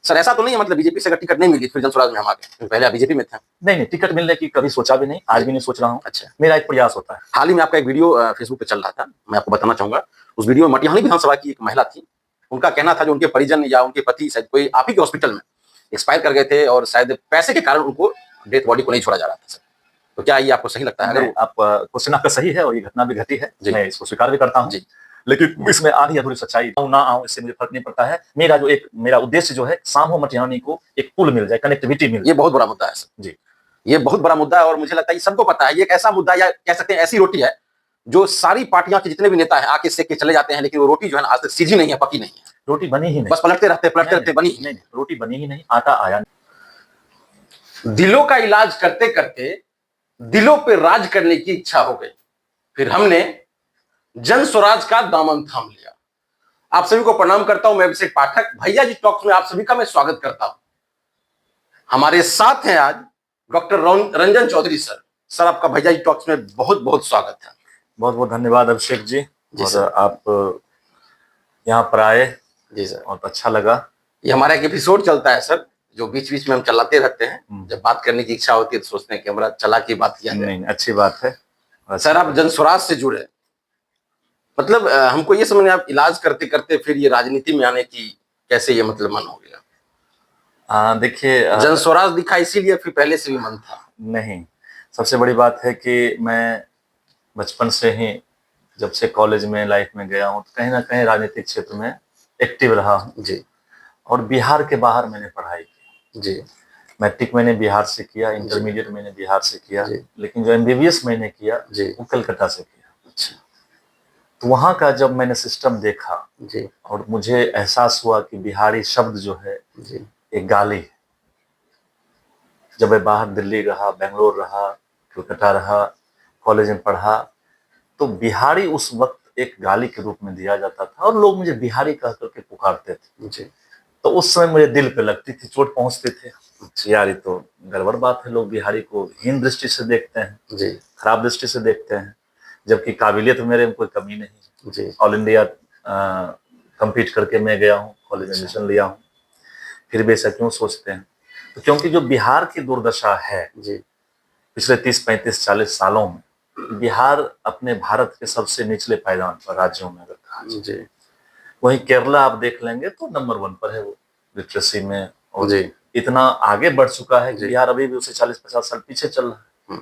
Sir ऐसा तो नहीं है मतलब बीजेपी से अगर टिकट नहीं मिली फिर जनस्वराज में हम आ गए, पहले आप बीजेपी में थे? नहीं, टिकट मिलने की कभी सोचा भी नहीं, आज भी नहीं सोच रहा हूँ। अच्छा, मेरा एक प्रयास होता है। हाल ही में आपका एक वीडियो फेसबुक पे चल रहा था, मैं आपको बताना चाहूंगा। उस वीडियो में मटिहानी विधानसभा की एक महिला थी, उनका कहना था जो उनके परिजन या उनके पति शायद कोई आप ही के हॉस्पिटल में एक्सपायर कर गए थे और शायद पैसे के कारण उनको डेथ बॉडी को नहीं छोड़ा जा रहा था सर। तो क्या ये आपको सही लगता है? अगर आप क्वेश्चन आपका सही है और ये घटना भी घटी है, मैं इसको स्वीकार भी करता हूँ, लेकिन इसमें आधी अधूरी सच्चाई ना आऊं इससे मुझे फर्क नहीं पड़ता है। मेरा उद्देश्य जो है सामो मटिहानी को एक पुल मिल जाए, कनेक्टिविटी मिल जाए। ये बहुत बड़ा मुद्दा है सर जी, ये बहुत बड़ा मुद्दा है और मुझे लगता है ये सबको पता है। ये एक ऐसा मुद्दा या कह सकते हैं ऐसी रोटी है जो सारी पार्टियां के जितने भी नेता हैं आके सेक के चले जाते हैं, लेकिन वो रोटी जो है ना आज तक सीधी नहीं है, पकी नहीं है। रोटी बनी ही नहीं, बस पलटते रहते बनी नहीं, रोटी बनी ही नहीं, आटा आया नहीं। दिलों का इलाज करते करते दिलों पे राज करने की इच्छा हो गई, फिर हमने जन स्वराज का दामन थाम लिया। आप सभी को प्रणाम करता हूं, मैं अभिषेक पाठक, भैया जी टॉक्स में आप सभी का मैं स्वागत करता हूं। हमारे साथ हैं आज doctor Ranjan Chaudhary sir. Sir आपका भैया जी टॉक्स में बहुत बहुत स्वागत है। बहुत बहुत धन्यवाद अभिषेक जी, और आप यहाँ पर आए जी सर, बहुत अच्छा लगा। ये हमारा एक एपिसोड चलता है सर, जो बीच बीच में हम चलाते रहते हैं। जब बात करने की इच्छा होती है तो सोचते हैं कैमरा चला के बात किया जाए। नहीं, अच्छी बात है। सर आप जन स्वराज से जुड़े, मतलब हमको ये समझ में आप इलाज करते करते फिर ये राजनीति में आने की कैसे ये मतलब मन हो गया? देखिए, जन स्वराज दिखा इसीलिए फिर पहले से भी मन था? नहीं, सबसे बड़ी बात है कि मैं बचपन से ही जब से कॉलेज में लाइफ में गया हूँ तो कहीं ना कहीं राजनीतिक क्षेत्र में एक्टिव रहा हूँ जी। और बिहार के बाहर मैंने पढ़ाई की जी। मैट्रिक मैंने बिहार से किया, इंटरमीडिएट मैंने बिहार से किया, लेकिन जो MBBS मैंने किया वो कलकत्ता से किया। अच्छा। तो वहाँ का जब मैंने सिस्टम देखा जी, और मुझे एहसास हुआ कि बिहारी शब्द जो है जी एक गाली है। जब मैं बाहर दिल्ली रहा, बेंगलोर रहा, कलकत्ता रहा, कॉलेज में पढ़ा, तो बिहारी उस वक्त एक गाली के रूप में दिया जाता था और लोग मुझे बिहारी कह करके पुकारते थे जी। तो उस समय मुझे दिल पे लगती थी, चोट पहुंचते थे। यार ये तो गड़बड़ बात है, लोग बिहारी को हीन दृष्टि से देखते हैं जी, खराब दृष्टि से देखते हैं, जबकि काबिलियत मेरे में कोई कमी नहीं जी। ऑल इंडिया कंपीट करके मैं गया हूँ, कॉलेज में एडमिशन लिया हूँ, फिर भी ऐसा क्यों सोचते हैं? तो क्योंकि जो बिहार की दुर्दशा है जी पिछले 30-35-40 सालों में, बिहार अपने भारत के सबसे निचले पायदान पर राज्यों में अगर कहा जी, वहीं केरला आप देख लेंगे तो नंबर 1 पर है वो लिटरेसी में, और जी इतना आगे बढ़ चुका है कि बिहार अभी भी उसे 40-50 साल पीछे चल रहा है।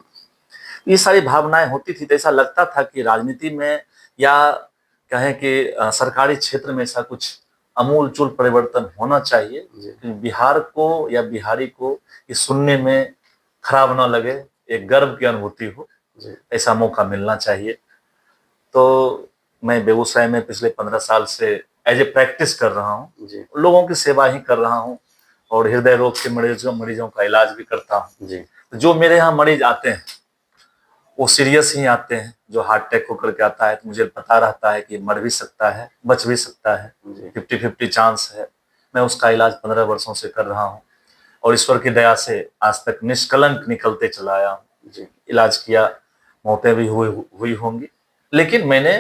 ये सारी भावनाएं होती थी तो ऐसा लगता था कि राजनीति में या कहें कि सरकारी क्षेत्र में ऐसा कुछ अमूलचूल परिवर्तन होना चाहिए कि बिहार को या बिहारी को ये सुनने में खराब ना लगे, एक गर्व की अनुभूति हो, ऐसा मौका मिलना चाहिए। तो मैं बेगूसराय में पिछले 15 साल से एज ए प्रैक्टिस कर रहा हूँ, लोगों की सेवा ही कर रहा हूँ और हृदय रोग के मरीजों का इलाज भी करता हूँ जी। तो जो मेरे यहाँ मरीज आते हैं वो सीरियस ही आते हैं, जो हार्ट अटैक होकर के आता है तो मुझे पता रहता है कि मर भी सकता है, बच भी सकता है, 50-50 चांस है। मैं उसका इलाज 15 वर्षों से कर रहा हूँ और ईश्वर की दया से आज तक निष्कलंक निकलते चला आया हूँ। इलाज किया, मौतें भी हुई होंगी, लेकिन मैंने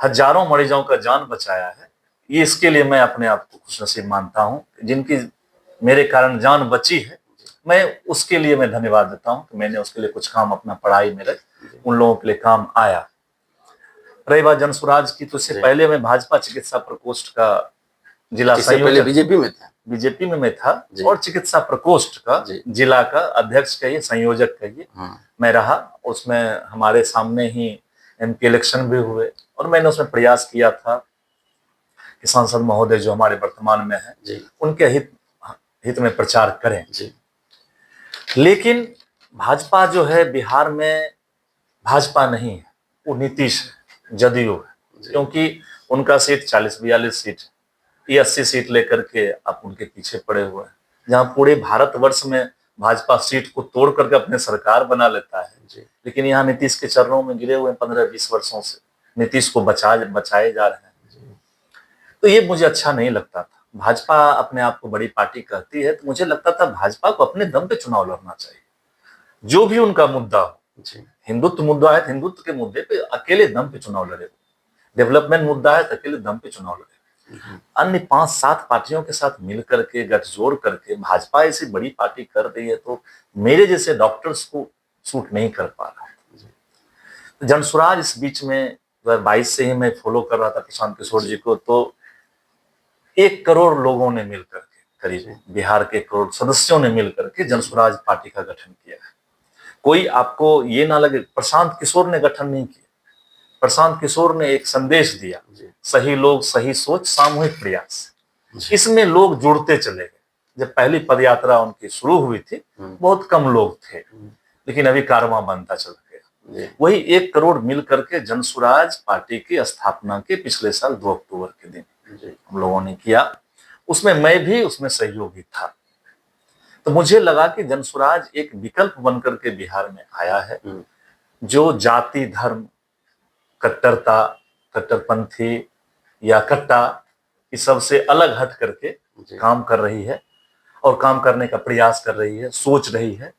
हजारों मरीजों का जान बचाया है। ये इसके लिए मैं अपने आप को खुशनसीब मानता हूँ, जिनकी मेरे कारण जान बची है, मैं उसके लिए मैं धन्यवाद देता हूँ कि मैंने उसके लिए कुछ काम अपना पढ़ाई मेरे उन लोगों के लिए काम आया। रही बात जन स्वराज की, तो इससे पहले मैं भाजपा चिकित्सा प्रकोष्ठ का जिला संयोजक, बीजेपी में मैं था और चिकित्सा प्रकोष्ठ का जिला का अध्यक्ष कहिए, संयोजक कहिए, मैं रहा। उसमें हमारे सामने ही MP इलेक्शन भी हुए और मैंने उसमें प्रयास किया था कि सांसद महोदय जो हमारे वर्तमान में है उनके हित में प्रचार करें जी। लेकिन भाजपा जो है बिहार में भाजपा नहीं है, वो नीतीश है, जदयू है, क्योंकि उनका सीट 40-42 सीट, ये 80 सीट लेकर के आप उनके पीछे पड़े हुए हैं। जहां पूरे भारतवर्ष में भाजपा सीट को तोड़ करके अपने सरकार बना लेता है जी। लेकिन यहाँ नीतीश के चरणों में गिरे हुए 15-20 वर्षों से नीतीश को बचाए जा रहे हैं जी। तो ये मुझे अच्छा नहीं लगता था। भाजपा अपने आप को बड़ी पार्टी कहती है, तो मुझे लगता था भाजपा को अपने दम पे चुनाव लड़ना चाहिए, जो भी उनका मुद्दा हो। हिंदुत्व मुद्दा है, हिंदुत्व के मुद्दे पे अकेले दम पे चुनाव लड़े, डेवलपमेंट मुद्दा है तो अकेले दम पे चुनाव लड़े। अन्य 5-7 पार्टियों के साथ मिल करके गठजोड़ करके भाजपा ऐसी बड़ी पार्टी कर रही है, तो मेरे जैसे डॉक्टर्स को सूट नहीं कर पा रहा है। तो जनसुराज इस बीच में 2022 से ही मैं फॉलो कर रहा था प्रशांत किशोर जी को, तो 1 करोड़ लोगों ने मिल करके, करीब बिहार के 1 करोड़ सदस्यों ने मिल करके जनसुराज पार्टी का गठन किया है। कोई आपको ये ना लगे प्रशांत किशोर ने गठन नहीं किया, प्रशांत किशोर ने एक संदेश दिया, सही लोग सही सोच सामूहिक प्रयास। इसमें लोग जुड़ते चले गए। जब पहली पदयात्रा उनकी शुरू हुई थी, बहुत कम लोग थे, लेकिन अभी कारवां बनता चला गया। वही 1 करोड़ मिल करके जनसुराज पार्टी की स्थापना के पिछले साल 2 अक्टूबर के दिन हम लोगों ने किया। उसमें मैं भी उसमें सहयोगी था। तो मुझे लगा कि जनसुराज एक विकल्प बनकर के बिहार में आया है, जो जाति धर्म कट्टरता कट्टरपंथी या कट्टा इस सबसे अलग हट करके काम कर रही है और काम करने का प्रयास कर रही है, सोच रही है,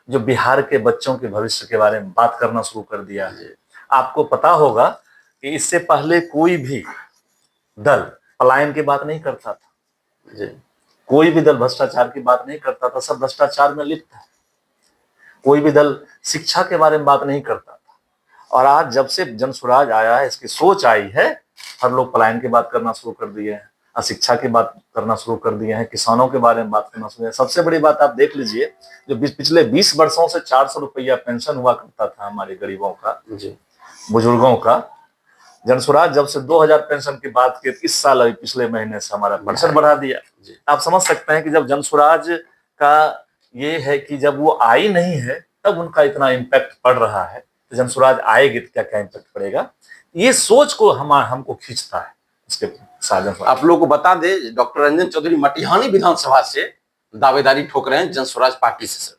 जो बिहार के बच्चों के भविष्य के बारे में बात करना शुरू कर दिया है। आपको पता होगा कि इससे पहले कोई भी दल पलायन की बात नहीं करता था, कोई भी दल भ्रष्टाचार की बात नहीं करता था, सब भ्रष्टाचार में लिप्त है। कोई भी दल शिक्षा के बारे में बात नहीं करता था, और आज जब से जनसुराज आया है, इसकी सोच आई है, हर लोग पलायन की बात करना शुरू कर दिए हैं, अशिक्षा की बात करना शुरू कर दिए हैं, किसानों के बारे में बात करना शुरू। सबसे बड़ी बात आप देख लीजिए, जो पिछले 20 वर्षों से 400 रुपया पेंशन हुआ करता था हमारे गरीबों का, बुजुर्गों का, जनसुराज जब से 2000 पेंशन की बात की, इस साल अभी पिछले महीने से हमारा पेंशन बढ़ा दिया। आप समझ सकते हैं कि जब जनसुराज का ये है कि जब वो आई नहीं है तब उनका इतना इम्पैक्ट पड़ रहा है, तो जनसुराज आएगी तो क्या क्या इम्पैक्ट पड़ेगा, ये सोच को हमको खींचता है इसके साथ। आप लोगों को बता दे, डॉक्टर रंजन चौधरी मटिहानी विधानसभा से दावेदारी ठोक रहे हैं जनसुराज पार्टी से।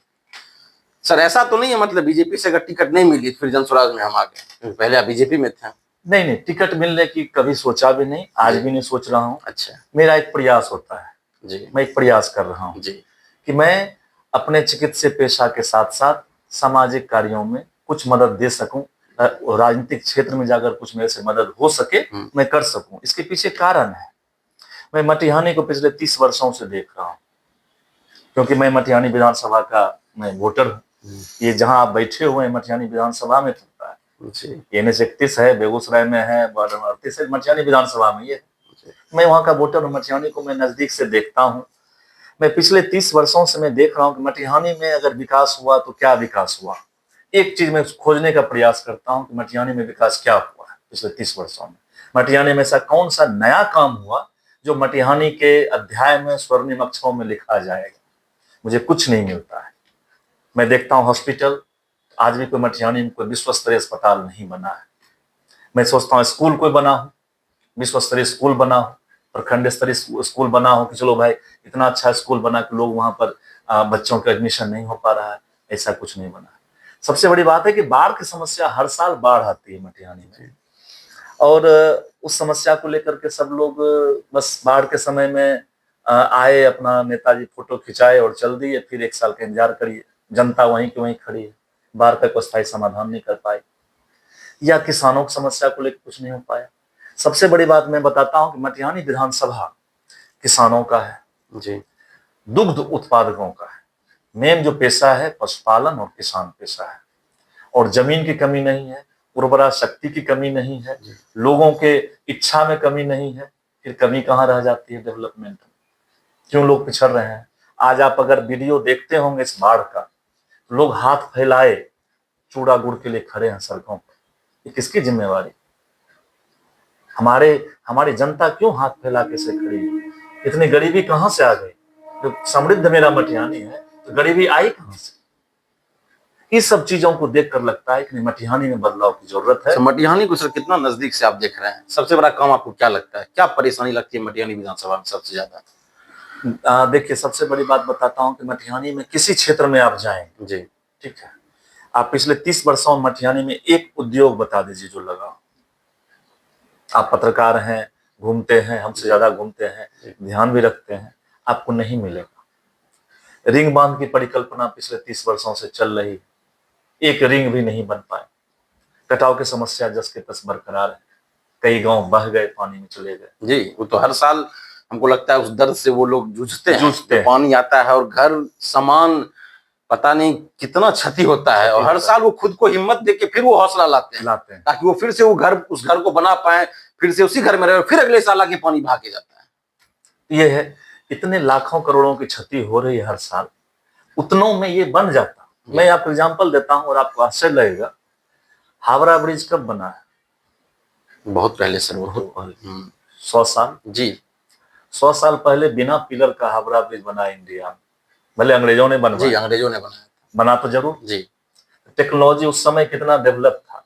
सर ऐसा तो नहीं है मतलब बीजेपी से अगर टिकट नहीं मिली फिर जनसुराज में हम आ गए, पहले आप बीजेपी में थे? नहीं, टिकट मिलने की कभी सोचा भी नहीं, आज भी नहीं सोच रहा हूँ। अच्छा, मेरा मेरा एक प्रयास होता है जी, मैं एक प्रयास कर रहा हूँ जी, कि मैं अपने चिकित्सीय पेशा के साथ साथ सामाजिक कार्यों में कुछ मदद दे सकूं, राजनीतिक क्षेत्र में जाकर कुछ मेरे से मदद हो सके मैं कर सकूं। इसके पीछे कारण है, मैं मटिहानी को पिछले 30 वर्षों से देख रहा हूँ, क्योंकि मैं मटिहानी विधानसभा का मैं वोटर हूँ। ये जहाँ आप बैठे हुए हैं मटिहानी विधानसभा में पड़ता है, NH 31 है, बेगूसराय में है, 38 है, मटिहानी विधानसभा में ये। मैं वहाँ का वोटर हूँ, मटिहानी को मैं नजदीक से देखता हूँ। मैं पिछले 30 वर्षों से मैं देख रहा हूँ कि मटिहानी में अगर विकास हुआ तो क्या विकास हुआ। एक चीज मैं खोजने का प्रयास करता हूँ कि मटिहानी में विकास क्या हुआ है पिछले 30 वर्षों में। मटिहानी में ऐसा कौन सा नया काम हुआ जो मटिहानी के अध्याय में स्वर्णिम अक्षरों में लिखा जाएगा। मुझे कुछ नहीं मिलता है। मैं देखता हूँ हॉस्पिटल, आज भी कोई मटिहानी में कोई विश्व स्तरीय अस्पताल नहीं बना है। मैं सोचता हूँ स्कूल कोई बना हो, विश्व स्तरीय स्कूल बना हो, प्रखंड स्तरीय स्कूल बना हो कि चलो भाई इतना अच्छा स्कूल बना कि लोग वहां पर बच्चों का एडमिशन नहीं हो पा रहा है, ऐसा कुछ नहीं बना। सबसे बड़ी बात है कि बाढ़ की समस्या, हर साल बाढ़ आती है मटिहानी में, और उस समस्या को लेकर के सब लोग बस बाढ़ के समय में आए, अपना नेताजी फोटो खिंचाए और चल दिए, फिर 1 साल का इंतजार करिए। जनता वहीं की वहीं खड़ी है, बाढ़ का कोई स्थायी समाधान नहीं कर पाई, या किसानों की समस्या को लेकर कुछ नहीं हो पाया। सबसे बड़ी बात मैं बताता हूं कि मटिहानी विधानसभा किसानों का है जी, दुग्ध उत्पादकों का है। मेन जो पेशा है पशुपालन और किसान पेशा है, और जमीन की कमी नहीं है, उर्वरा शक्ति की कमी नहीं है, लोगों के इच्छा में कमी नहीं है। फिर कमी कहाँ रह जाती है डेवलपमेंट में? क्यों लोग पिछड़ रहे हैं? आज आप अगर वीडियो देखते होंगे इस बाढ़ का, लोग हाथ फैलाए चूड़ा गुड़ के लिए खड़े हैं सड़कों पर। ये किसकी जिम्मेवारी? हमारी जनता क्यों हाथ फैला के से खड़ी है? इतनी गरीबी कहां से आ गई? जो समृद्ध मेरा मटिहानी है तो गरीबी आई कहां से? इस सब चीजों को देखकर लगता है कि मटिहानी में बदलाव की जरूरत है। मटिहानी को सर कितना नजदीक से आप देख रहे हैं, सबसे बड़ा काम आपको क्या लगता है, क्या परेशानी लगती है मटिहानी विधानसभा में सबसे ज्यादा? देखिए, सबसे बड़ी बात बताता हूँ कि मटिहानी में किसी क्षेत्र में आप जाएंगे जी, ठीक है, आप पिछले 30 वर्षों में मटिहानी में एक उद्योग बता दीजिए जो लगा। आप पत्रकार हैं, घूमते हैं, हमसे ज्यादा घूमते हैं, ध्यान भी रखते हैं, आपको नहीं मिलेगा। रिंग बांध की परिकल्पना पिछले 30 वर्षों से चल रही, एक रिंग भी नहीं बन पाए। कटाव की समस्या जस के तस बरकरार है। कई गांव बह गए, पानी में चले गए। जी, वो तो हर साल हमको लगता है उस दर्द से वो लोग जूझते हैं। जूझते हैं। पानी आता है और घर सामान पता नहीं कितना क्षति होता है, और हर साल वो खुद को हिम्मत देके फिर वो हौसला लाते हैं ताकि वो फिर से वो घर, उस घर को बना पाए, फिर से उसी घर में रहे, फिर अगले साल आके पानी बहा के जाता है। ये है, इतने लाखों करोड़ों की क्षति हो रही है हर साल, उतनों में ये बन जाता। मैं आपको एग्जांपल देता हूं और आपको आश्चर्य लगेगा, हावड़ा ब्रिज कब बना है? बहुत पहले सर, वो बहुत पहले, 100 साल। जी, 100 साल पहले बिना पिलर का हावड़ा ब्रिज बना इंडिया में। भले अंग्रेजों ने बनवाया, जी, अंग्रेजों ने बनाया, बना तो जरूर। जी। टेक्नोलॉजी उस समय कितना डेवलप था।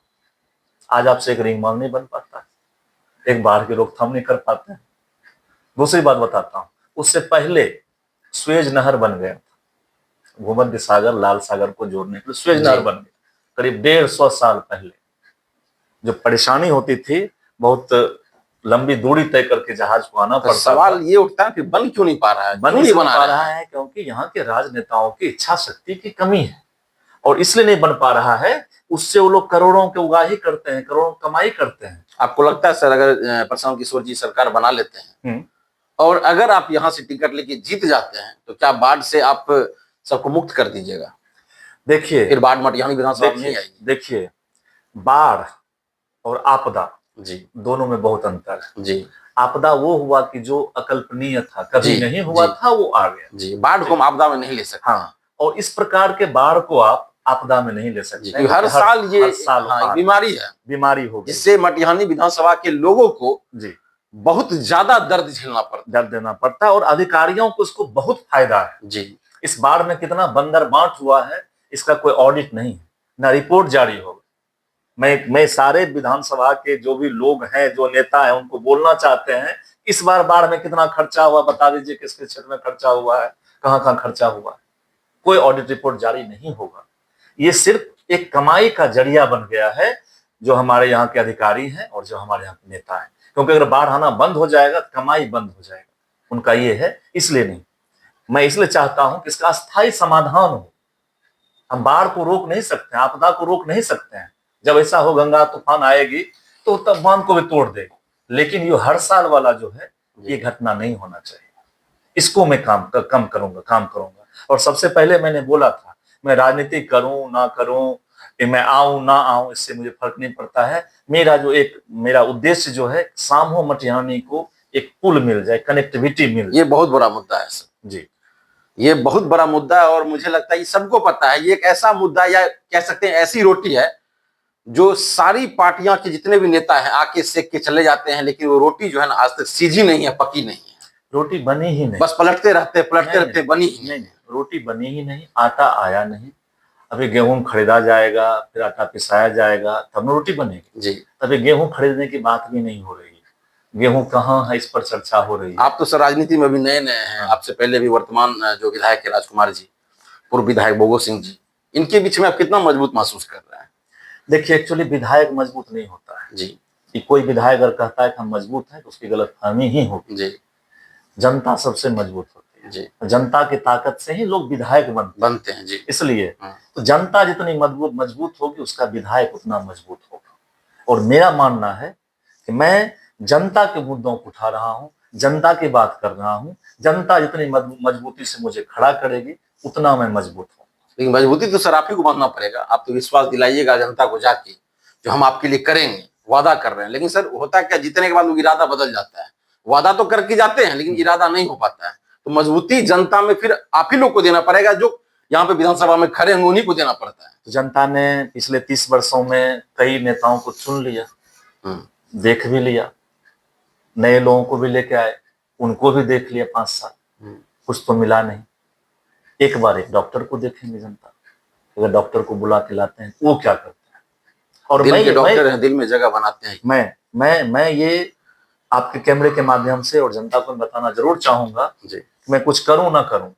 आज आपसे एक रिंग माल नहीं बन पाता, एक बाढ़ की रोकथाम नहीं कर पाते। दूसरी बात बताता हूं, उससे पहले स्वेज नहर बन गया था, भूमध्य सागर लाल सागर को जोड़ने के लिए स्वेज नहर बन गया करीब 150 साल पहले। जो परेशानी होती थी, बहुत लंबी दूरी तय करके जहाज को आना पड़ता। सवाल ये उठता है कि बन क्यों नहीं पा रहा है, बन नहीं पा रहा है क्योंकि यहाँ के राजनेताओं की इच्छा शक्ति की कमी है, और इसलिए नहीं बन पा रहा है। उससे वो लोग करोड़ों के उगाही करते हैं, करोड़ों कमाई करते हैं। आपको लगता है सर, अगर प्रशांत किशोर जी सरकार बना लेते हैं और अगर आप यहाँ से टिकट लेके जीत जाते हैं, तो क्या बाढ़ से आप सबको मुक्त कर दीजिएगा? देखिए, फिर बाढ़ मटिहानी विधानसभा में नहीं आएगी। देखिए, बाढ़ और आपदा जी, दोनों में बहुत अंतर है। जी, आपदा वो हुआ कि जो अकल्पनीय था, कभी नहीं हुआ था, वो आ गया। जी, बाढ़ को हम आपदा में नहीं ले सकते। हाँ, और इस प्रकार के बाढ़ को आप आपदा में नहीं ले सकते। हर साल ये बीमारी है, बीमारी हो गई, जिससे मटिहानी विधानसभा के लोगों को जी बहुत ज्यादा दर्द झेलना पड़ता, दर्द देना पड़ता है, और अधिकारियों को इसको बहुत फायदा है। जी, इस बाढ़ में कितना बंदर बांट हुआ है, इसका कोई ऑडिट नहीं है, ना रिपोर्ट जारी होगा। मैं सारे विधानसभा के जो भी लोग हैं, जो नेता हैं, उनको बोलना चाहते हैं, इस बार बाढ़ में कितना खर्चा हुआ बता दीजिए, किसके क्षेत्र में खर्चा हुआ है, कहां कहां खर्चा हुआ है। कोई ऑडिट रिपोर्ट जारी नहीं होगा। ये सिर्फ एक कमाई का जरिया बन गया है, जो हमारे यहाँ के अधिकारी हैं और जो हमारे यहाँ के नेता हैं। क्योंकि अगर बाढ़ आना बंद हो जाएगा तो कमाई बंद हो जाएगा, उनका ये है। इसलिए नहीं, मैं इसलिए चाहता हूं कि इसका स्थायी समाधान हो। हम बाढ़ को रोक नहीं सकते, आपदा को रोक नहीं सकते हैं। जब ऐसा हो, गंगा तूफान आएगी तो तब बांध को भी तोड़ देगी, लेकिन ये हर साल वाला जो है, ये घटना नहीं होना चाहिए। इसको मैं काम करूंगा। और सबसे पहले मैंने बोला था, मैं राजनीति करूं ना करूं, मैं आऊं ना आऊं, इससे मुझे फर्क नहीं पड़ता है। मेरा उद्देश्य जो है, सामो मटिहानी को एक पुल मिल जाए, कनेक्टिविटी मिल जाए। ये बहुत बड़ा मुद्दा है सर जी, ये बहुत बड़ा मुद्दा है, और मुझे लगता है ये सबको पता है। ये एक ऐसा मुद्दा, या कह सकते हैं ऐसी रोटी है, जो सारी पार्टियां के जितने भी नेता हैं आके सेक के चले जाते हैं, लेकिन वो रोटी जो है ना, आज तक सीधी नहीं है, पकी नहीं है। रोटी बनी ही नहीं, बस पलटते रहते, बनी ही नहीं। रोटी बनी ही नहीं, आटा आया नहीं। अभी गेहूं खरीदा जाएगा, फिर आटा पिसाया जाएगा, तब रोटी बनेगी। जी, अभी गेहूं खरीदने की बात भी नहीं हो रही है। गेहूं कहाँ है, इस पर चर्चा हो रही है। आप तो सर राजनीति में भी नए हैं। आपसे पहले भी वर्तमान जो विधायक है राजकुमार जी, पूर्व विधायक बोगो सिंह जी, इनके बीच में आप कितना मजबूत महसूस कर रहे हैं? देखिए, एक्चुअली विधायक मजबूत नहीं होता है जी, कि कोई विधायक अगर कहता है कि हम मजबूत हैं, तो उसकी गलतफहमी ही होगी। जी, जनता सबसे मजबूत होती है। जी, जनता की ताकत से ही लोग विधायक बनते हैं। जी, इसलिए तो जनता जितनी मजबूत होगी, उसका विधायक उतना मजबूत होगा। और मेरा मानना है कि मैं जनता के मुद्दों को उठा रहा हूं, जनता की बात कर रहा हूं। जनता जितनी मजबूती से मुझे खड़ा करेगी, उतना मैं मजबूत हूँ। लेकिन मजबूती तो सर आप ही को बांधना पड़ेगा। आप तो विश्वास दिलाइएगा जनता को जाके, जो हम आपके लिए करेंगे, वादा कर रहे हैं। लेकिन सर होता क्या, जीतने के बाद वो इरादा बदल जाता है। वादा तो करके जाते हैं, लेकिन इरादा नहीं हो पाता है। तो मजबूती जनता में फिर आप ही लोग को देना पड़ेगा, जो यहाँ पे विधानसभा में खड़े हैं, उन्हीं को देना पड़ता है। तो जनता ने पिछले 30 वर्षों में कई नेताओं को चुन लिया, देख भी लिया, नए लोगों को भी लेके आए, उनको भी देख लिया 5 साल, कुछ तो मिला नहीं। एक बार एक डॉक्टर को देखेंगे जनता, अगर डॉक्टर को बुला के लाते हैं, वो क्या करते हैं। और दिल के डॉक्टर हैं, दिल में जगह बनाते हैं। मैं ये आपके कैमरे के माध्यम से और जनता को बताना जरूर चाहूंगा, मैं कुछ करूं ना करूं,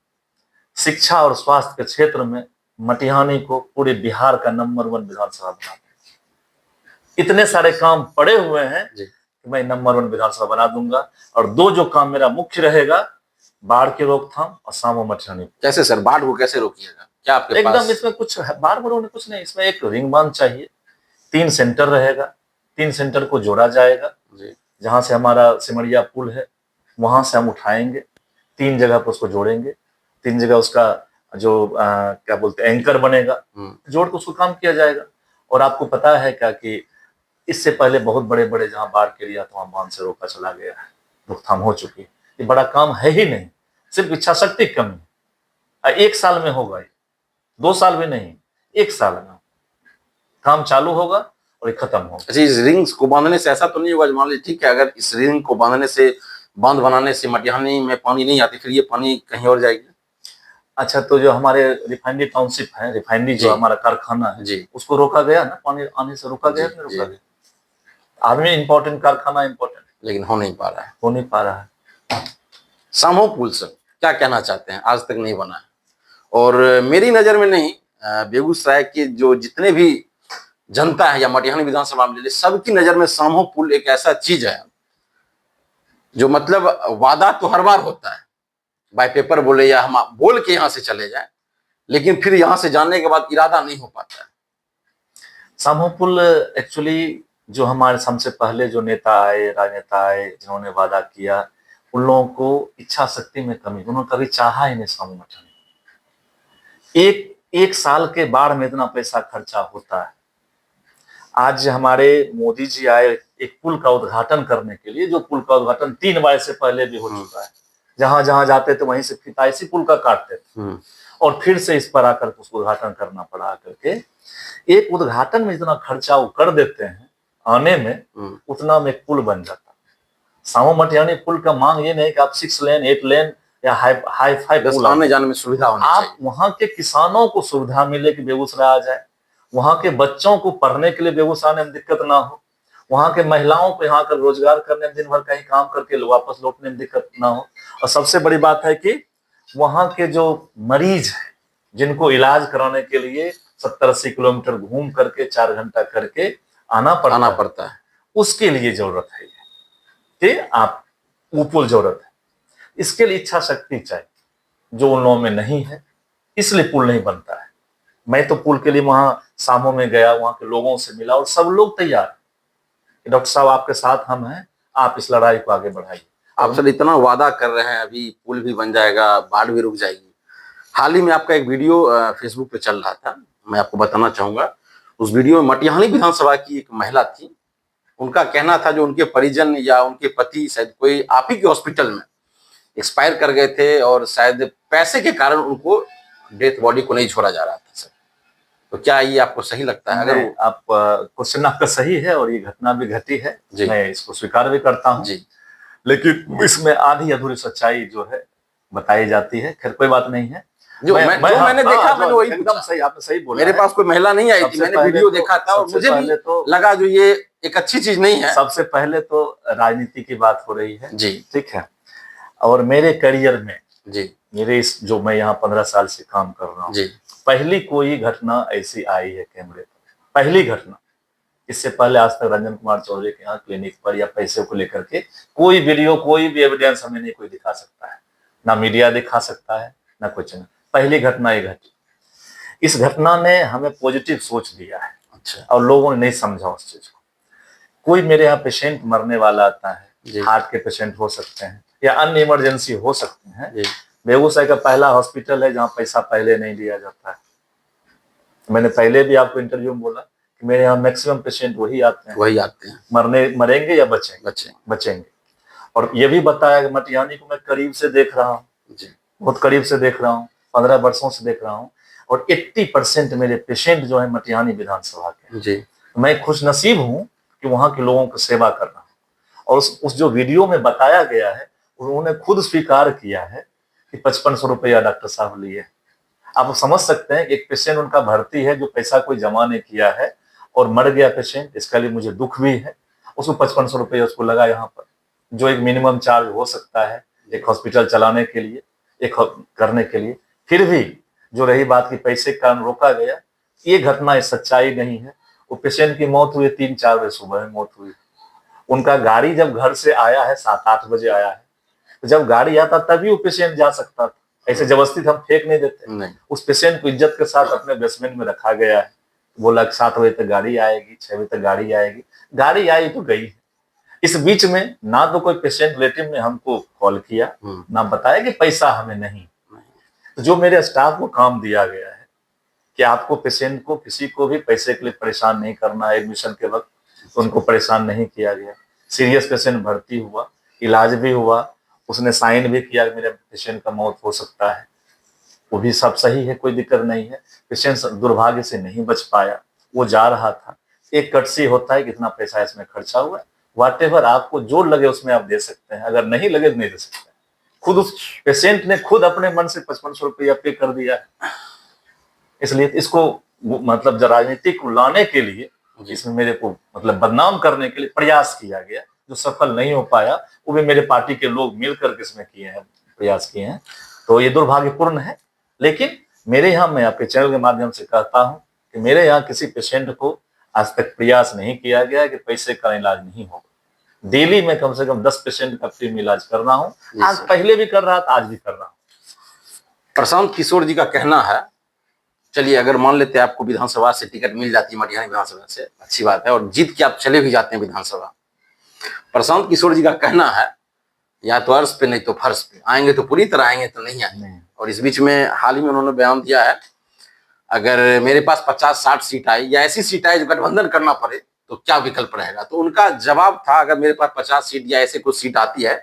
शिक्षा और स्वास्थ्य के क्षेत्र में मटिहानी को पूरे बिहार का नंबर 1 विधानसभा बना दूंगा। इतने सारे काम पड़े हुए हैं कि मैं नंबर 1 विधानसभा बना दूंगा। और 2 जो काम मेरा मुख्य रहेगा, बाढ़ की रोकथाम और सामो मटिहानी। कैसे सर, बाढ़ को कैसे रोकिएगा? क्या आपके पास एकदम इसमें कुछ बाढ़ में कुछ नहीं, इसमें एक रिंग बांध चाहिए, 3 सेंटर रहेगा, 3 सेंटर को जोड़ा जाएगा। जी जहां से हमारा सिमरिया पुल है वहां से हम उठाएंगे, 3 जगह पर उसको जोड़ेंगे, 3 जगह उसका जो क्या बोलते हैं एंकर बनेगा, जोड़ के उसको काम किया जाएगा। और आपको पता है क्या कि इससे पहले बहुत बड़े बड़े जहां बाढ़ के लिया तो वहां बांध से रोका चला गया है, रोकथाम हो चुकी है। ये बड़ा काम है ही नहीं, सिर्फ इच्छा शक्ति की कमी है। 1 साल में होगा ये, 2 साल में नहीं, 1 साल में काम चालू होगा और ये खत्म होगा। अच्छा, इस रिंग्स को बांधने से ऐसा तो नहीं होगा, मान लीजिए ठीक है, अगर इस रिंग को बांधने से, बांध बनाने से मटिहानी में पानी नहीं आती, फिर ये पानी कहीं और जाएगी? अच्छा, तो जो हमारे रिफाइनरी टाउनशिप है, रिफाइनरी जो हमारा कारखाना है जी, उसको रोका गया ना, पानी आने से रोका गया, नहीं रोका गया। आदमी इंपॉर्टेंट, कारखाना इंपॉर्टेंट, लेकिन हो नहीं पा रहा है, हो नहीं पा रहा है। सामो पुल से क्या कहना चाहते हैं? आज तक नहीं बना है, और मेरी नजर में नहीं, बेगूसराय के जो जितने भी जनता है या मटिहानी विधानसभा में, सबकी नजर में सामो पुल एक ऐसा चीज है जो मतलब वादा तो हर बार होता है, बाय पेपर बोले या हम बोल के यहां से चले जाए, लेकिन फिर यहां से जाने के बाद इरादा नहीं हो पाता है। सामो पुल एक्चुअली जो हमारे हमसे पहले जो नेता आए, राजनेता आए, जिन्होंने वादा किया, उन लोगों को इच्छा शक्ति में कमी, उन्होंने कभी चाहा ही नहीं सामो मटिहानी। एक साल के बाढ़ में इतना पैसा खर्चा होता है। आज हमारे मोदी जी आए एक पुल का उद्घाटन करने के लिए, जो पुल का उद्घाटन 3 बार से पहले भी हो चुका है। जहां जहां जाते थे वहीं से फीता इसी पुल का काटते थे, और फिर से इस पर आकर उसको उद्घाटन करना पड़ा। आकर के एक उद्घाटन में इतना खर्चा वो कर देते हैं, आने में उतना में पुल बन जाता। सामो मटिहानी पुल का मांग ये नहीं कि आप 6 लेन 8 लेन या हाई फाई पुल, आने जाने में सुविधा होनी चाहिए। आप वहां के किसानों को सुविधा मिले कि बेगूसराय आ जाए, वहां के बच्चों को पढ़ने के लिए बेगूसराय में दिक्कत ना हो, वहां के महिलाओं को यहाँ कर रोजगार करने में, दिन भर कहीं काम करके वापस लौटने में दिक्कत ना हो। और सबसे बड़ी बात है कि वहां के जो मरीज हैं, जिनको इलाज कराने के लिए 70-80 किलोमीटर घूम करके 4 घंटा करके आना पड़ता है, उसके लिए जरूरत है कि आप वो पुल जरूरत है। इसके लिए इच्छा शक्ति चाहिए, जो उन लोगों में नहीं है, इसलिए पुल नहीं बनता है। मैं तो पुल के लिए वहां सामो में गया, वहां के लोगों से मिला, और सब लोग तैयार कि डॉक्टर साहब आपके साथ हम हैं, आप इस लड़ाई को आगे बढ़ाइए। आप सर इतना वादा कर रहे हैं, अभी पुल भी बन जाएगा, बाढ़ भी रुक जाएगी। हाल ही में आपका एक वीडियो फेसबुक पे चल रहा था, मैं आपको बताना चाहूंगा। उस वीडियो में मटिहानी विधानसभा की एक महिला थी, उनका कहना था जो उनके परिजन या उनके पति शायद कोई आप ही के हॉस्पिटल में एक्सपायर कर गए थे, और शायद पैसे के कारण उनको डेथ बॉडी को नहीं छोड़ा जा रहा था सर। तो क्या ये आपको सही लगता है? अगर आप क्वेश्चन आपका सही है और ये घटना भी घटी है, मैं इसको स्वीकार भी करता हूँ जी, लेकिन इसमें आधी अधूरी सच्चाई जो है बताई जाती है। खैर कोई बात नहीं है, मैंने देखा, मैंने वही एकदम सही, आपने सही बोला। मेरे पास कोई महिला नहीं आई थी, मैंने वीडियो देखा था और मुझे भी लगा जो ये एक अच्छी चीज नहीं है। सबसे पहले तो राजनीति की बात हो रही है जी, ठीक है, और मेरे करियर में जी, मेरे इस जो मैं यहाँ 15 साल से काम कर रहा हूँ, पहली कोई घटना ऐसी आई है कैमरे पर, पहली घटना। इससे पहले आज तक रंजन कुमार चौधरी के यहाँ क्लिनिक पर या पैसे को लेकर के कोई वीडियो, कोई भी एविडेंस हमें नहीं कोई दिखा सकता है, ना मीडिया दिखा सकता है, ना कुछ नहीं। पहली घटना ये घटी, इस घटना ने हमें पॉजिटिव सोच दिया है। अच्छा, और लोगों ने नहीं समझा उस चीज को। कोई मेरे यहाँ पेशेंट मरने वाला आता है, हार्ट के पेशेंट हो सकते हैं या अन्य इमरजेंसी हो सकते हैं, बेगूसराय का पहला हॉस्पिटल है जहाँ पैसा पहले नहीं दिया जाता है। मैंने पहले भी आपको इंटरव्यू में बोला कि मेरे यहाँ मैक्सिमम पेशेंट वही आते हैं मरेंगे या बचेंगे। और ये भी बताया कि मटिहानी को मैं करीब से देख रहा हूँ, बहुत करीब से देख रहा हूँ, 15 वर्षों से देख रहा हूँ, और 80% मेरे पेशेंट जो है मटिहानी विधानसभा के। मैं खुश नसीब हूँ कि वहाँ के लोगों को सेवा कर रहा हूँ। और उस जो वीडियो में बताया गया है, उन्होंने खुद स्वीकार किया है कि 5500 रुपया डॉक्टर साहब लिए। आप समझ सकते हैं, एक पेशेंट उनका भर्ती है जो पैसा कोई जमा नहीं किया है और मर गया पेशेंट, इसके लिए मुझे दुख भी है। उसको 5500 रुपया उसको लगा यहाँ पर, जो एक मिनिमम चार्ज हो सकता है एक हॉस्पिटल चलाने के लिए, एक करने के लिए। फिर भी जो रही बात की पैसे के कारण रोका गया, ये घटना सच्चाई नहीं है। वो पेशेंट की मौत हुई 3-4 बजे सुबह में मौत हुई। उनका गाड़ी जब घर से आया है 7-8 बजे आया है, तो जब गाड़ी आता तभी वो पेशेंट जा सकता था। ऐसे जबरदस्ती हम फेंक नहीं देते नहीं। उस पेशेंट को इज्जत के साथ अपने बेसमेंट में रखा गया है, बोला कि 7 बजे तक गाड़ी आएगी, 6 बजे तक गाड़ी आएगी। गाड़ी आई तो गई। इस बीच में ना तो कोई पेशेंट रिलेटिव ने हमको कॉल किया, ना बताया कि पैसा हमें नहीं। तो जो मेरे स्टाफ को काम दिया गया है कि आपको पेशेंट को किसी को भी पैसे के लिए परेशान नहीं करना है, एडमिशन के वक्त तो उनको परेशान नहीं किया गया। सीरियस पेशेंट भर्ती हुआ, इलाज भी हुआ, उसने साइन भी किया मेरे पेशेंट का मौत हो सकता है, वो भी सब सही है, कोई दिक्कत नहीं है। पेशेंट दुर्भाग्य से नहीं बच पाया, वो जा रहा था। एक कटसी होता है, कितना पैसा इसमें खर्चा हुआ, व्हाटएवर आपको जो लगे उसमें आप दे सकते हैं, अगर नहीं लगे तो नहीं दे सकते। खुद उस पेशेंट ने खुद अपने मन से 5500 रुपया पे कर दिया है। इसलिए इसको मतलब राजनीतिक को लाने के लिए, इसमें मेरे को मतलब बदनाम करने के लिए प्रयास किया गया, जो सफल नहीं हो पाया। वो भी मेरे पार्टी के लोग मिलकर के इसमें किए हैं, प्रयास किए हैं। तो ये दुर्भाग्यपूर्ण है। लेकिन मेरे यहाँ, मैं आपके चैनल के माध्यम से कहता हूँ कि मेरे यहाँ किसी पेशेंट को आज तक प्रयास नहीं किया गया कि पैसे का इलाज नहीं होगा। डेली में कम से कम 10 पेशेंट का फ्री में इलाज कर रहा हूँ। आज पहले भी कर रहा था, आज भी कर रहा हूँ। प्रशांत किशोर जी का कहना है, चलिए अगर मान लेते हैं आपको विधानसभा से टिकट मिल जाती है, मटिहानी विधानसभा से, अच्छी बात है, और जीत के आप चले भी जाते हैं विधानसभा। प्रशांत किशोर जी का कहना है, या तो अर्श पे नहीं तो फर्श पे आएंगे, तो पूरी तरह आएंगे तो नहीं आएंगे। और इस बीच में हाल ही में उन्होंने बयान दिया है, अगर मेरे पास 50-60 सीट आई या ऐसी सीट आई जो गठबंधन करना पड़े तो क्या विकल्प रहेगा। तो उनका जवाब था, अगर मेरे पास 50 सीट या ऐसे कुछ सीट आती है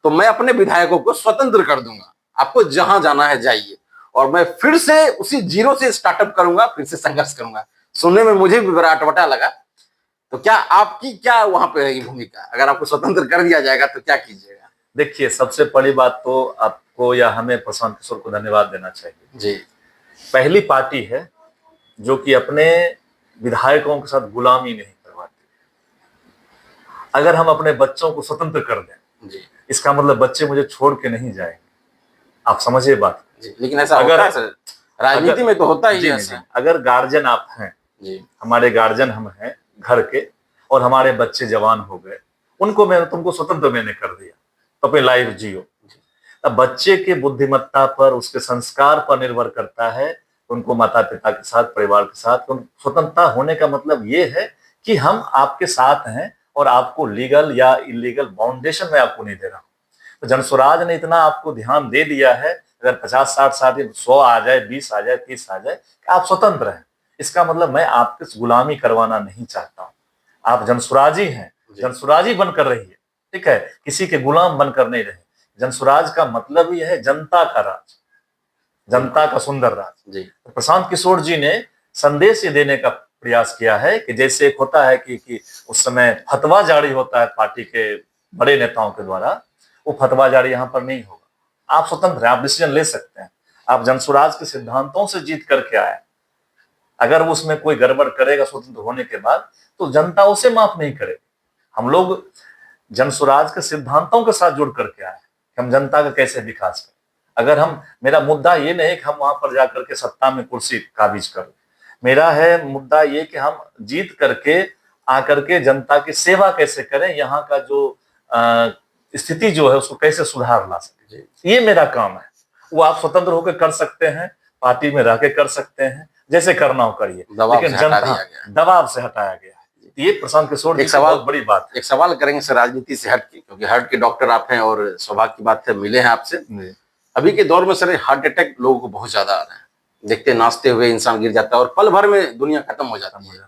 तो मैं अपने विधायकों को स्वतंत्र कर दूंगा, आपको जहां जाना है जाइए, और मैं फिर से उसी जीरो से स्टार्टअप करूंगा, फिर से संघर्ष करूंगा। सुनने में मुझे भी बड़ा अटपटा लगा। तो क्या आपकी क्या वहां पे रहेगी भूमिका, अगर आपको स्वतंत्र कर दिया जाएगा तो क्या कीजिएगा? देखिए, सबसे बड़ी बात तो आपको या हमें प्रशांत किशोर को धन्यवाद देना चाहिए जी। पहली पार्टी है जो कि अपने विधायकों के साथ गुलामी नहीं करवाती। अगर हम अपने बच्चों को स्वतंत्र कर दें जी, इसका मतलब बच्चे मुझे छोड़ के नहीं जाएंगे। आप समझिए बात जी। लेकिन ऐसा होता है सर, राजनीति में तो होता ही है। अगर गार्जियन आप हैं जी, हमारे गार्जियन हम हैं घर के, और हमारे बच्चे जवान हो गए, उनको मैंने तुमको स्वतंत्र मैंने कर दिया, तो अपनी लाइफ जियो। अब बच्चे के बुद्धिमत्ता पर, उसके संस्कार पर निर्भर करता है, उनको माता पिता के साथ, परिवार के साथ स्वतंत्रता होने का मतलब ये है कि हम आपके साथ हैं और आपको लीगल या इलीगल बाउंडेशन में आपको नहीं दे रहा हूं। तो जनस्वराज ने इतना आपको ध्यान दे दिया है, अगर 50-60 साथी 100 आ जाए, 20 आ जाए, 30 आ जाए, कि आप स्वतंत्र हैं। इसका मतलब मैं आपके गुलामी करवाना नहीं चाहता हूं। आप जनस्वराजी हैं, जनस्वराजी बनकर रहिए, ठीक है, किसी के गुलाम बनकर नहीं रहे। जनस्वराज का मतलब यह है जनता का राज, जनता का सुंदर राज जी। तो प्रशांत किशोर जी ने संदेश ये देने का प्रयास किया है कि जैसे एक होता है कि उस समय फतवा जारी होता है पार्टी के बड़े नेताओं के द्वारा, वो फतवा जारी यहाँ पर नहीं होगा। आप स्वतंत्र हैं, आप डिसीजन ले सकते हैं। आप जनस्वराज के सिद्धांतों से जीत करके आए, अगर उसमें कोई गड़बड़ करेगा स्वतंत्र होने के बाद तो जनता उसे माफ नहीं करेगी। हम लोग जनस्वराज के सिद्धांतों के साथ जुड़ करके आए, हम जनता का कैसे विकास करें। अगर हम, मेरा मुद्दा ये नहीं कि हम वहां पर जाकर के सत्ता में कुर्सी काबिज करें, मेरा है मुद्दा ये कि हम जीत करके आकर के जनता की सेवा कैसे करें, यहाँ का जो स्थिति जो है उसको कैसे सुधार ला सके, ये मेरा काम है। वो आप स्वतंत्र होकर कर सकते हैं, पार्टी में रह के कर सकते हैं, जैसे करना हो करिए, लेकिन जनता दबाव से हटाया गया है। ये प्रशांत किशोर एक सवाल, बड़ी बात है। एक सवाल करेंगे सर राजनीति से हट के, क्योंकि हार्ट के डॉक्टर आप हैं और सौभाग्य की बात है मिले हैं आपसे। अभी के दौर में सर हार्ट अटैक लोगों को बहुत ज्यादा आ रहा है, देखते नाचते हुए इंसान गिर जाता है और पल भर में दुनिया खत्म हो जाती है।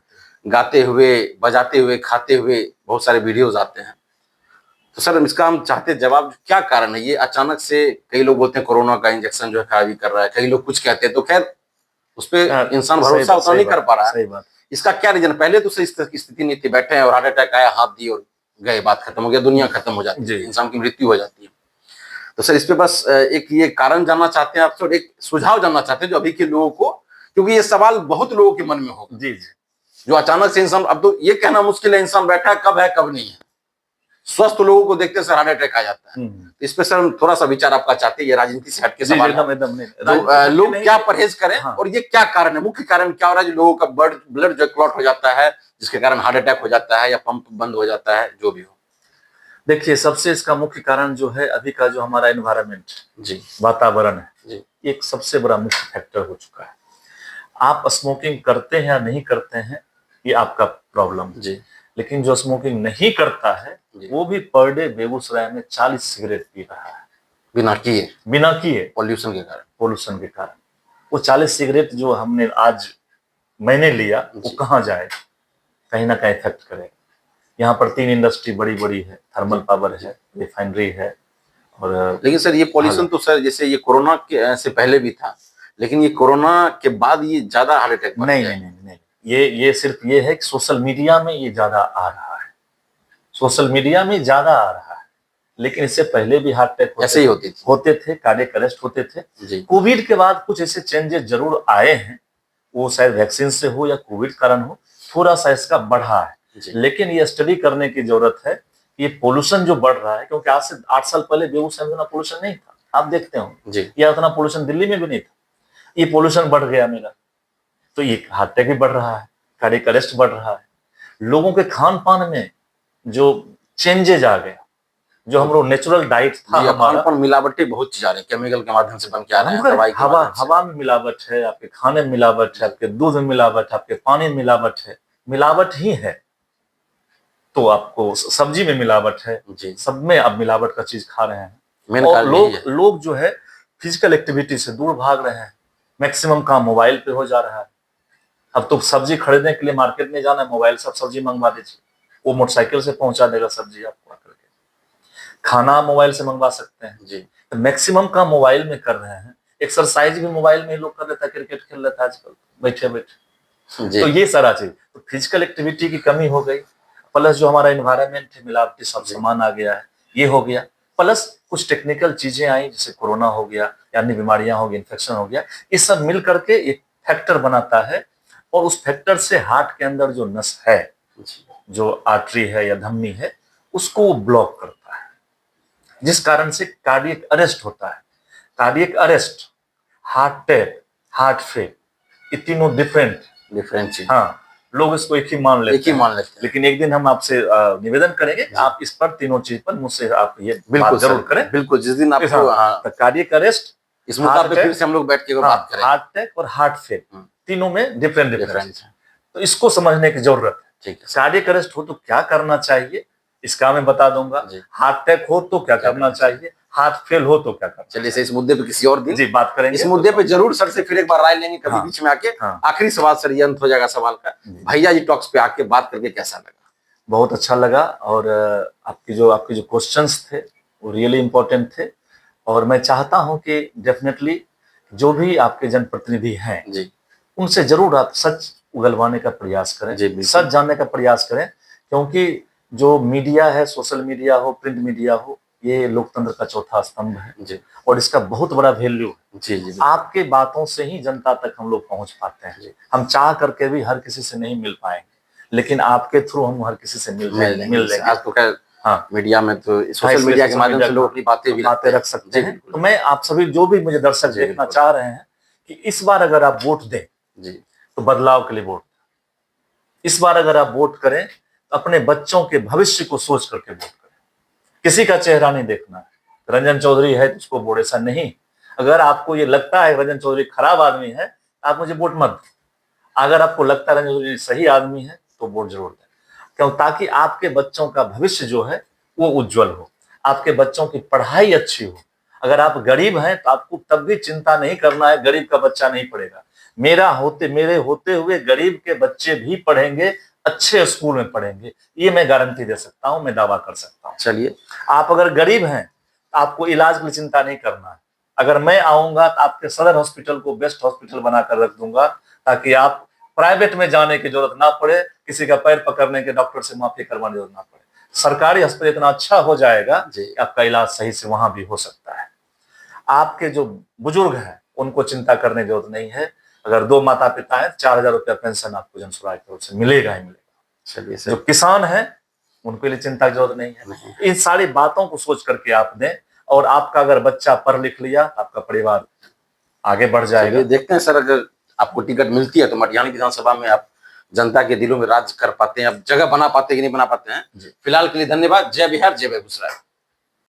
गाते हुए, बजाते हुए, खाते हुए बहुत सारे वीडियोज आते हैं। तो सर इसका हम चाहते जवाब, क्या कारण है ये अचानक से? कई लोग बोलते हैं कोरोना का इंजेक्शन जो है खराबी कर रहा है, कई लोग कुछ कहते हैं, तो खैर उस पर इंसान भरोसा उतना नहीं कर पा रहा है। इसका क्या रीजन? पहले तो इस स्थिति नहीं थी, बैठे हैं और हार्ट अटैक आया, हाथ दी और गए, बात खत्म हो गया, दुनिया खत्म हो जाती है, इंसान की मृत्यु हो जाती है। तो सर इस पे बस एक ये कारण जानना चाहते हैं आपसे और एक सुझाव जानना चाहते हैं जो अभी के लोगों को, क्योंकि ये सवाल बहुत लोगों के मन में होगा जी जी, जो अचानक से इंसान, अब तो ये कहना मुश्किल है इंसान बैठा है कब नहीं है, स्वस्थ लोगों को देखते सर हार्ट अटैक आ जाता है। इस पे सर थोड़ा सा विचार आपका चाहते हैं, ये राजनीति से हटके सवाल है। तो लोग क्या परहेज करें और ये क्या कारण है, मुख्य कारण क्या हो रहा है जो लोगों का ब्लड जो क्लॉट हो जाता है, जिसके कारण हार्ट अटैक हो जाता है या पंप बंद हो जाता है, जो भी हो? देखिए, सबसे इसका मुख्य कारण जो है अभी का जो हमारा एनवायरनमेंट जी, वातावरण है जी, एक सबसे बड़ा मुख्य फैक्टर हो चुका है। आप स्मोकिंग करते हैं या नहीं करते हैं ये आपका प्रॉब्लम, जी लेकिन जो स्मोकिंग नहीं करता है जी। वो भी पर डे बेगूसराय में 40 सिगरेट पी रहा है बिना किए, बिना किए, पॉल्यूशन के कारण। पोल्यूशन के कारण। वो 40 सिगरेट जो हमने आज मैंने लिया वो जी। कहाँ जाए, कहीं ना कहीं इफेक्ट करेगा। यहाँ पर 3 इंडस्ट्री बड़ी बड़ी है, थर्मल पावर है, रिफाइनरी है, और लेकिन सर ये पॉल्यूशन तो सर जैसे ये कोरोना के से पहले भी था, लेकिन ये कोरोना के बाद ये ज्यादा हार्ट अटैक बढ़ नहीं गया नहीं है। नहीं नहीं, ये सिर्फ ये है कि सोशल मीडिया में ये ज्यादा आ रहा है, सोशल मीडिया में ज्यादा आ रहा है, लेकिन इससे पहले भी हार्ट अटैक ऐसे ही होती थी। कार्डियक अरेस्ट होते थे। जी कोविड के बाद कुछ ऐसे चेंजेस जरूर आए हैं, वो शायद वैक्सीन से हो या कोविड कारण हो, थोड़ा सा इसका बढ़ा है, जी लेकिन ये स्टडी करने की जरूरत है कि ये पोल्यूशन जो बढ़ रहा है, क्योंकि आज से 8 साल पहले बेगूसराय में इतना पोल्यूशन नहीं था, आप देखते हो, जी या उतना पोल्यूशन दिल्ली में भी नहीं था। ये पोल्यूशन बढ़ गया मेरा, तो ये हार्ट अटैक भी बढ़ रहा है, कार्डियक अरेस्ट बढ़ रहा है। लोगों के खान पान में जो चेंजेज आ गया, जो हम लोग नेचुरल डाइट था जी। हमारा, खान मिलावटी बहुत चीज आ रही है, केमिकल के माध्यम से बन के आ रहे हैं, हमको दवाई के हवा माध्यम से। हवा में मिलावट है, आपके खाने में मिलावट है, आपके दूध में मिलावट है, आपके पानी में मिलावट है, मिलावट ही है। तो आपको सब्जी में मिलावट है, जी सब में अब मिलावट का चीज खा रहे हैं, मेन और कारण यही है। लोग जो है फिजिकल एक्टिविटी से दूर भाग रहे हैं, मैक्सिमम काम मोबाइल पे हो जा रहा है। अब तो सब्जी खरीदने के लिए मार्केट में जाना है, मोबाइल से आप सब्जी मंगवा दीजिए, वो मोटरसाइकिल से पहुंचा देगा सब्जी आपको आकर के। खाना मोबाइल से मंगवा सकते हैं, जी तो मैक्सिमम काम मोबाइल में कर रहे हैं। एक्सरसाइज भी मोबाइल में ही लोग कर लेता है, क्रिकेट खेल लेता है आजकल बैठे बैठे। जी तो ये सारा चीज, तो फिजिकल एक्टिविटी की कमी हो गई, प्लस जो हमारा इन्वायरमेंट है, मिलावटी सब सामान आ गया है, ये हो गया, प्लस कुछ टेक्निकल चीजें आई, जैसे कोरोना हो गया या अन्य बीमारियां हो गई, इन्फेक्शन हो गया, ये सब मिल करके एक फैक्टर बनाता है, और उस फैक्टर से हार्ट के अंदर जो नस है, जी जो आर्टरी है या धमनी है, उसको वो ब्लॉक करता है, जिस कारण से कार्डियक अरेस्ट होता है। Cardiac arrest, heart attack, heart fail, ये तीनों डिफरेंट। डिफरेंट चीज। हाँ, लोग इसको एक ही मान लेते एक ही हैं, मान लेते हैं। लेकिन एक दिन हम आपसे निवेदन करेंगे कि आप इस पर, तीनों चीज पर मुझसे आप ये बिल्कुल बात जरूर सर, करें। बिल्कुल जिस दिन आपको हाँ, कार्डियक अरेस्ट, इस मुद्दा पे फिर से हम लोग बैठ के बात करें। हार्ट अटैक और हार्ट फेल, तीनों में डिफरेंट डिफरेंट है, तो इसको समझने की जरूरत है। ठीक है। कार्डियक अरेस्ट हो तो क्या करना चाहिए, इसका मैं बता दूंगा। हार्ट अटैक हो तो क्या करना चाहिए, हार्ट फेल हो तो क्या करना। चलिए सर, इस मुद्दे पे किसी और दिन जी बात करेंगे, इस मुद्दे पे जरूर सर से फिर एक बार राय लेंगे कभी हाँ, बीच में आके। हाँ, आखिरी सवाल सर, ये अंत हो जाएगा सवाल का, भैया जी टॉक्स पे आके बात करके कैसा लगा? बहुत अच्छा लगा, और आपके जो क्वेश्चंस थे वो रियली इंपॉर्टेंट थे, और मैं चाहता हूं कि डेफिनेटली जो भी आपके जनप्रतिनिधि हैं जी उनसे जरूर आप सच उगलवाने का प्रयास करें, जी, बिल्कुल। सच जानने का प्रयास करें, क्योंकि जो मीडिया है, सोशल मीडिया हो, प्रिंट मीडिया हो, ये लोकतंत्र का चौथा स्तंभ है जी और इसका बहुत बड़ा वैल्यू है। जी जी आपके बातों से ही जनता तक हम लोग पहुंच पाते हैं। हम चाह करके भी हर किसी से नहीं मिल पाएंगे, लेकिन आपके थ्रू हम हर किसी से मिल लेंगे। आज तो खैर हाँ, मीडिया में तो सोशल मीडिया के माध्यम से लोग अपनी बातें रख सकते हैं। तो मैं आप सभी जो भी मुझे दर्शक देखना चाह रहे हैं कि इस बार अगर आप वोट दें जी तो बदलाव के लिए वोट, इस बार अगर आप वोट करें तो अपने बच्चों के भविष्य को सोच करके वोट करें, किसी का चेहरा नहीं देखना है। रंजन चौधरी है तो उसको वोट, ऐसा नहीं। अगर आपको ये लगता है रंजन चौधरी खराब आदमी है, आप मुझे वोट मत दें। अगर आपको लगता है रंजन चौधरी सही आदमी है तो वोट जरूर दें, क्यों? ताकि आपके बच्चों का भविष्य जो है वो उज्जवल हो, आपके बच्चों की पढ़ाई अच्छी हो। अगर आप गरीब हैं तो आपको तब भी चिंता नहीं करना है, गरीब का बच्चा नहीं पढ़ेगा। मेरे होते हुए गरीब के बच्चे भी पढ़ेंगे, अच्छे स्कूल में पढ़ेंगे, ये मैं गारंटी दे सकता हूं, मैं दावा कर सकता हूं। चलिए, आप अगर गरीब हैं तो आपको इलाज की चिंता नहीं करना है। अगर मैं आऊंगा तो आपके सदर हॉस्पिटल को बेस्ट हॉस्पिटल बनाकर रख दूंगा, ताकि आप प्राइवेट में जाने की जरूरत ना पड़े, किसी का पैर पकड़ने के डॉक्टर से माफी करवाने की जरूरत ना पड़े। सरकारी अस्पताल इतना अच्छा हो जाएगा कि आपका इलाज सही से वहां भी हो सकता है। आपके जो बुजुर्ग हैं उनको चिंता करने की जरूरत नहीं है। अगर 2 माता पिता है, 4000 रुपया पेंशन आपको जन सुराज की ओर से मिलेगा ही मिलेगा। चलिए जो किसान है उनके लिए चिंता की जरूरत नहीं है। इन सारी बातों को सोच करके आप दें, और आपका अगर बच्चा पढ़ लिख लिया, आपका परिवार आगे बढ़ जाएगा। देखते हैं सर, अगर आपको टिकट मिलती है तो मटिहानी विधानसभा में आप जनता के दिलों में राज कर पाते हैं, आप जगह बना पाते हैं कि नहीं बना पाते हैं। फिलहाल के लिए धन्यवाद। जय बिहार, जय बेगूसराय।